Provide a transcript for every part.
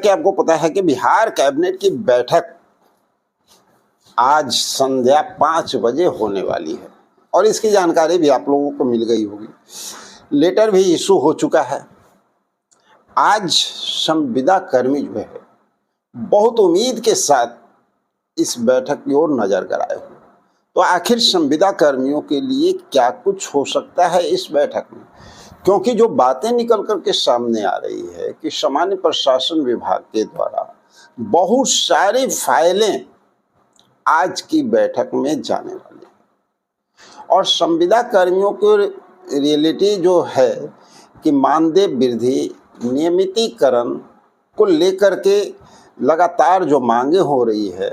कि आपको पता है कि बिहार कैबिनेट की बैठक आज संध्या 5 बजे होने वाली है और इसकी जानकारी भी आप लोगों को मिल गई होगी। लेटर भी इशू हो चुका है। आज संविदा कर्मी जो है बहुत उम्मीद के साथ इस बैठक की ओर नजर गड़ाए हुए। तो आखिर संविदा कर्मियों के लिए क्या कुछ हो सकता है इस बैठक में, क्योंकि जो बातें निकल कर के सामने आ रही है कि सामान्य प्रशासन विभाग के द्वारा बहुत सारी फाइलें आज की बैठक में जाने वाली है और संविदा कर्मियों को रियलिटी जो है कि मानदेय वृद्धि नियमितीकरण को लेकर के लगातार जो मांगे हो रही है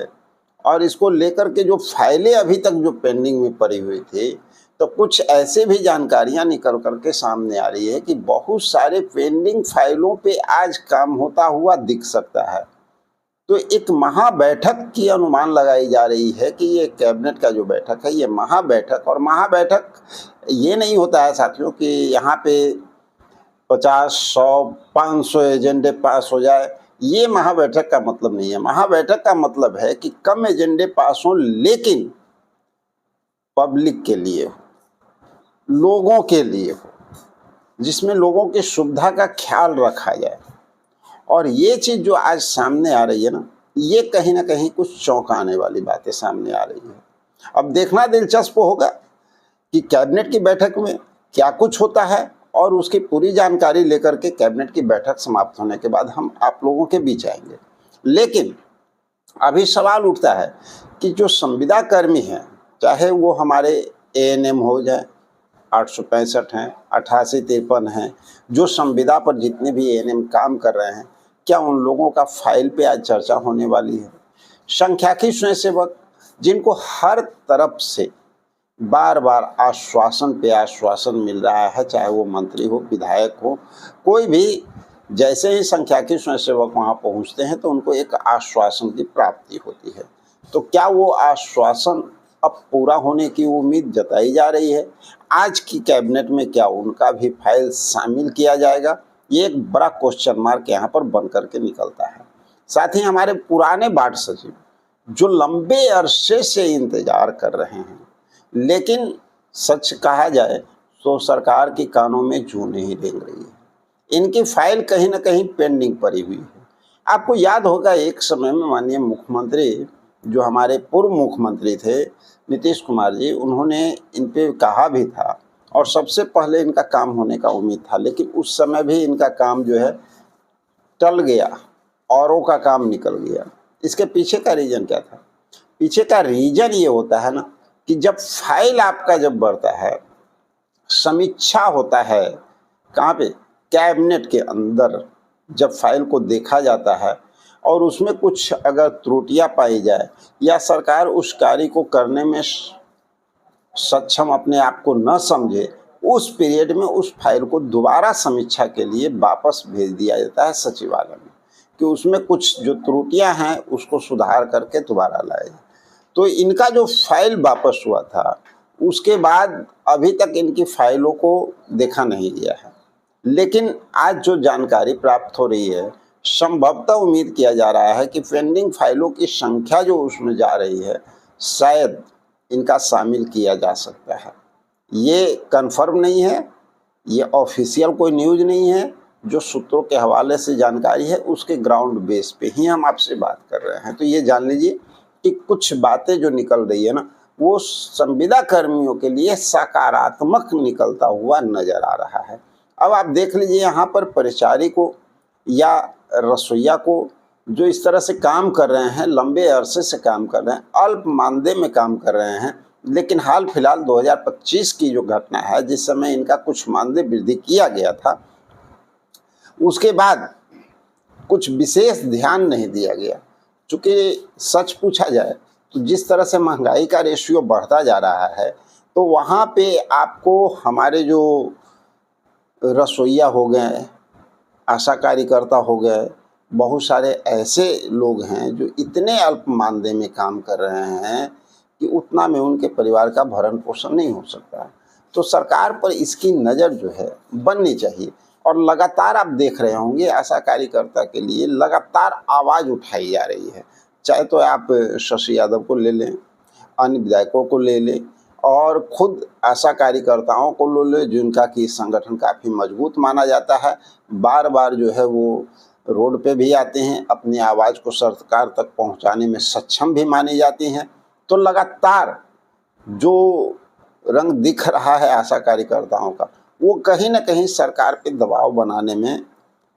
और इसको लेकर के जो फाइलें अभी तक जो पेंडिंग में पड़ी हुई थी, तो कुछ ऐसे भी जानकारियां निकल कर के सामने आ रही है कि बहुत सारे पेंडिंग फाइलों पे आज काम होता हुआ दिख सकता है। तो एक महा बैठक की अनुमान लगाई जा रही है कि ये कैबिनेट का जो बैठक है ये महा बैठक, और महा बैठक ये नहीं होता है साथियों कि यहाँ पे 50, 100, 500 एजेंडे पास हो जाए। ये महाबैठक का मतलब नहीं है। महाबैठक का मतलब है कि कम एजेंडे पास हो लेकिन पब्लिक के लिए हो, लोगों के लिए हो, जिसमें लोगों की सुविधा का ख्याल रखा जाए। और ये चीज़ जो आज सामने आ रही है ना, ये कहीं ना कहीं कुछ चौंकाने वाली बातें सामने आ रही है। अब देखना दिलचस्प होगा कि कैबिनेट की बैठक में क्या कुछ होता है और उसकी पूरी जानकारी लेकर के कैबिनेट की बैठक समाप्त होने के बाद हम आप लोगों के बीच आएंगे। लेकिन अभी सवाल उठता है कि जो संविदा कर्मी हैं, चाहे वो हमारे एएनएम हो जाए, 865 हैं, 8853 हैं, जो संविदा पर जितने भी एएनएम काम कर रहे हैं, क्या उन लोगों का फाइल पे आज चर्चा होने वाली है? संख्याकी स्वयंसेवक जिनको हर तरफ से बार बार आश्वासन पे आश्वासन मिल रहा है, चाहे वो मंत्री हो, विधायक हो, कोई भी, जैसे ही संख्याकी स्वयंसेवक वहाँ पहुँचते हैं तो उनको एक आश्वासन की प्राप्ति होती है। तो क्या वो आश्वासन अब पूरा होने की उम्मीद जताई जा रही है? आज की कैबिनेट में क्या उनका भी फाइल शामिल किया जाएगा? ये एक बड़ा क्वेश्चन मार्क यहाँ पर बन करके निकलता है। साथ ही हमारे पुराने वार्ड सचिव जो लंबे अरसे से इंतजार कर रहे हैं, लेकिन सच कहा जाए तो सरकार के कानों में जूं नहीं रेंग रही है। इनकी फाइल कहीं ना कहीं पेंडिंग पड़ी हुई है। आपको याद होगा एक समय में माननीय मुख्यमंत्री, जो हमारे पूर्व मुख्यमंत्री थे नीतीश कुमार जी, उन्होंने इन पे कहा भी था और सबसे पहले इनका काम होने का उम्मीद था, लेकिन उस समय भी इनका काम जो है टल गया, औरों का काम निकल गया। इसके पीछे का रीज़न क्या था? पीछे का रीज़न ये होता है ना कि जब फाइल आपका जब बढ़ता है, समीक्षा होता है, कहाँ पे? कैबिनेट के अंदर जब फाइल को देखा जाता है और उसमें कुछ अगर त्रुटियां पाई जाए या सरकार उस कार्य को करने में सक्षम अपने आप को न समझे, उस पीरियड में उस फाइल को दोबारा समीक्षा के लिए वापस भेज दिया जाता है सचिवालय में कि उसमें कुछ जो त्रुटियां हैं उसको सुधार करके दोबारा लाए। तो इनका जो फाइल वापस हुआ था उसके बाद अभी तक इनकी फाइलों को देखा नहीं गया है। लेकिन आज जो जानकारी प्राप्त हो रही है, संभवतः उम्मीद किया जा रहा है कि पेंडिंग फाइलों की संख्या जो उसमें जा रही है, शायद इनका शामिल किया जा सकता है। ये कंफर्म नहीं है, ये ऑफिशियल कोई न्यूज़ नहीं है, जो सूत्रों के हवाले से जानकारी है उसके ग्राउंड बेस पे ही हम आपसे बात कर रहे हैं। तो ये जान लीजिए कि कुछ बातें जो निकल रही है ना, वो संविदा कर्मियों के लिए सकारात्मक निकलता हुआ नजर आ रहा है। अब आप देख लीजिए यहाँ पर परिचारी को या रसोईया को जो इस तरह से काम कर रहे हैं, लंबे अरसे से काम कर रहे हैं, अल्प मानदेय में काम कर रहे हैं, लेकिन हाल फिलहाल 2025 की जो घटना है जिस समय इनका कुछ मानदेय वृद्धि किया गया था, उसके बाद कुछ विशेष ध्यान नहीं दिया गया। चूँकि सच पूछा जाए तो जिस तरह से महंगाई का रेशियो बढ़ता जा रहा है, तो वहाँ पे आपको हमारे जो रसोईया हो गए, आशा कार्यकर्ता हो गए, बहुत सारे ऐसे लोग हैं जो इतने अल्प मानदेय में काम कर रहे हैं कि उतना में उनके परिवार का भरण पोषण नहीं हो सकता। तो सरकार पर इसकी नज़र जो है बननी चाहिए और लगातार आप देख रहे होंगे आशा कार्यकर्ता के लिए लगातार आवाज़ उठाई जा रही है। चाहे तो आप शशि यादव को ले लें, अन्य विधायकों को ले लें और खुद आशा कार्यकर्ताओं को ले लें, जिनका कि संगठन काफ़ी मजबूत माना जाता है। बार बार जो है वो रोड पे भी आते हैं, अपनी आवाज़ को सरकार तक पहुंचाने में सक्षम भी मानी जाती हैं। तो लगातार जो रंग दिख रहा है आशा कार्यकर्ताओं का, वो कहीं ना कहीं सरकार पे दबाव बनाने में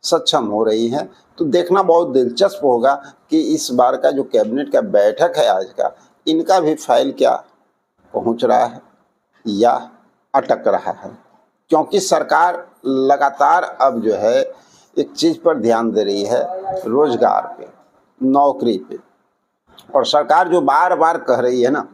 सक्षम हो रही है। तो देखना बहुत दिलचस्प होगा कि इस बार का जो कैबिनेट का बैठक है आज का, इनका भी फाइल क्या पहुंच रहा है या अटक रहा है, क्योंकि सरकार लगातार अब जो है एक चीज़ पर ध्यान दे रही है, रोजगार पे, नौकरी पे। और सरकार जो बार बार कह रही है ना,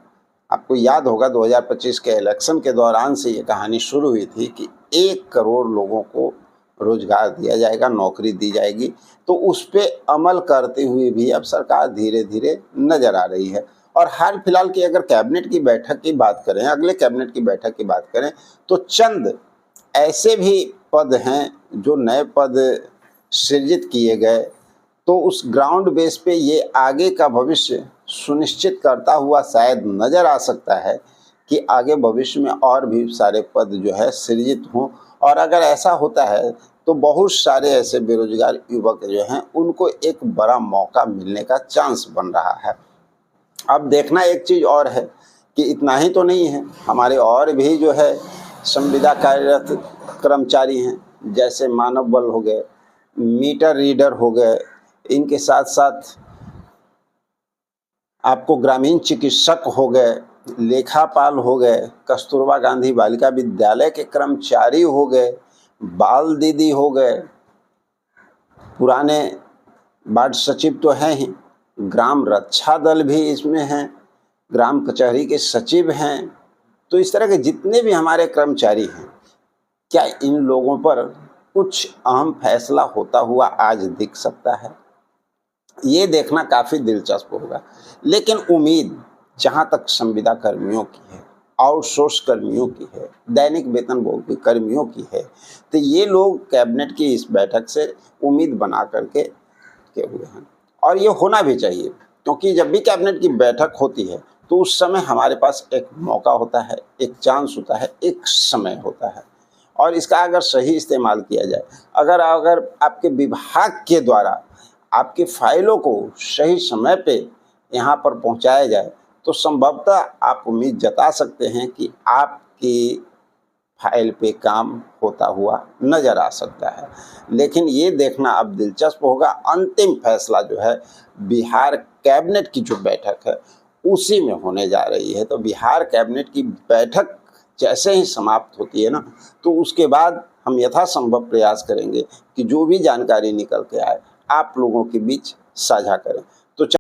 आपको याद होगा 2025 के इलेक्शन के दौरान से ये कहानी शुरू हुई थी कि 1 करोड़ लोगों को रोजगार दिया जाएगा, नौकरी दी जाएगी। तो उस पे अमल करते हुए भी अब सरकार धीरे धीरे नज़र आ रही है। और हाल फिलहाल की अगर कैबिनेट की बैठक की बात करें, अगले कैबिनेट की बैठक की बात करें, तो चंद ऐसे भी पद हैं जो नए पद सृजित किए गए। तो उस ग्राउंड बेस पे ये आगे का भविष्य सुनिश्चित करता हुआ शायद नज़र आ सकता है कि आगे भविष्य में और भी सारे पद जो है सृजित हों। और अगर ऐसा होता है तो बहुत सारे ऐसे बेरोजगार युवक जो हैं उनको एक बड़ा मौका मिलने का चांस बन रहा है। अब देखना एक चीज़ और है कि इतना ही तो नहीं है, हमारे और भी जो है संविदा कार्यरत कर्मचारी हैं, जैसे मानव बल हो गए, मीटर रीडर हो गए, इनके साथ साथ आपको ग्रामीण चिकित्सक हो गए, लेखापाल हो गए, कस्तूरबा गांधी बालिका विद्यालय के कर्मचारी हो गए, बाल दीदी हो गए, पुराने वार्ड सचिव तो हैं ही, ग्राम रक्षा दल भी इसमें हैं, ग्राम कचहरी के सचिव हैं। तो इस तरह के जितने भी हमारे कर्मचारी हैं, क्या इन लोगों पर कुछ अहम फैसला होता हुआ आज दिख सकता है? ये देखना काफ़ी दिलचस्प होगा। लेकिन उम्मीद जहाँ तक संविदा कर्मियों की है, आउटसोर्स कर्मियों की है, दैनिक वेतनभोगी कर्मियों की है, तो ये लोग कैबिनेट की इस बैठक से उम्मीद बना करके हुए हैं। और ये होना भी चाहिए, क्योंकि जब भी कैबिनेट की बैठक होती है तो उस समय हमारे पास एक मौका होता है, एक चांस होता है, एक समय होता है। और इसका अगर सही इस्तेमाल किया जाए, अगर आपके विभाग के द्वारा आपकी फाइलों को सही समय पे यहाँ पर पहुँचाया जाए, तो संभवतः आप उम्मीद जता सकते हैं कि आपकी फाइल पे काम होता हुआ नज़र आ सकता है। लेकिन ये देखना अब दिलचस्प होगा, अंतिम फैसला जो है बिहार कैबिनेट की जो बैठक है उसी में होने जा रही है। तो बिहार कैबिनेट की बैठक जैसे ही समाप्त होती है ना, तो उसके बाद हम यथासंभव प्रयास करेंगे कि जो भी जानकारी निकल के आए आप लोगों के बीच साझा करें।